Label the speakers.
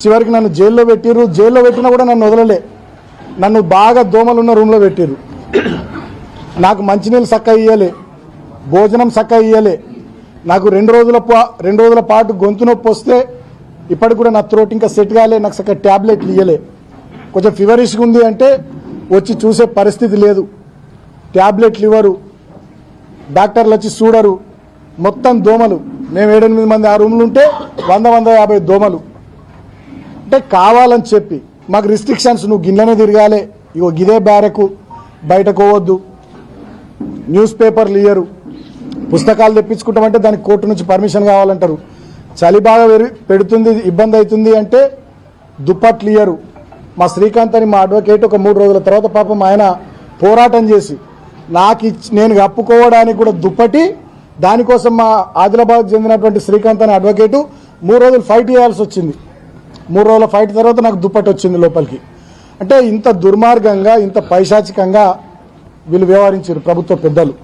Speaker 1: చివరికి నన్ను జైల్లో పెట్టిరు. జైల్లో పెట్టినా కూడా నన్ను వదలలే. నన్ను బాగా దోమలున్న రూమ్లో పెట్టిరు. నాకు మంచినీళ్ళు చక్కగా ఇయ్యలే, భోజనం చక్కగా ఇయ్యలే. నాకు రెండు రోజుల పాటు గొంతు నొప్పి వస్తే ఇప్పటికి కూడా నా త్రోట్ ఇంకా సెట్ కాలే. నాకు చక్కగా ట్యాబ్లెట్లు ఇయ్యలే. కొంచెం ఫీవరిష్గా ఉంది అంటే వచ్చి చూసే పరిస్థితి లేదు. ట్యాబ్లెట్లు ఇవ్వరు, డాక్టర్లు వచ్చి చూడరు. మొత్తం దోమలు. మేము 7-8 మంది ఆ రూమ్లు ఉంటే 100-150 దోమలు. అంటే కావాలని చెప్పి మాకు రిస్ట్రిక్షన్స్, నువ్వు గిన్నెనే తిరగాలి, ఇగో గిదే బ్యారకు, బయటకు పోవద్దు, న్యూస్ పేపర్లు ఇయ్యరు, పుస్తకాలు తెప్పించుకుంటామంటే దానికి కోర్టు నుంచి పర్మిషన్ కావాలంటారు. చలి బాగా పెడుతుంది, ఇబ్బంది అవుతుంది అంటే దుప్పట్లు ఇయ్యరు. మా శ్రీకాంత్ అని మా అడ్వకేట్ ఒక 3 రోజుల తర్వాత పాపం ఆయన పోరాటం చేసి నేను కప్పుకోవడానికి కూడా దుప్పటి, దానికోసం మా ఆదిలాబాద్ చెందినటువంటి శ్రీకాంత్ అనే అడ్వకేటు 3 రోజులు ఫైట్ చేయాల్సి వచ్చింది. 3 రోజుల ఫైట్ తర్వాత నాకు దుప్పటి వచ్చింది లోపలికి. అంటే ఇంత దుర్మార్గంగా, ఇంత పైశాచికంగా వీళ్ళు వ్యవహరించారు ప్రభుత్వ పెద్దలు.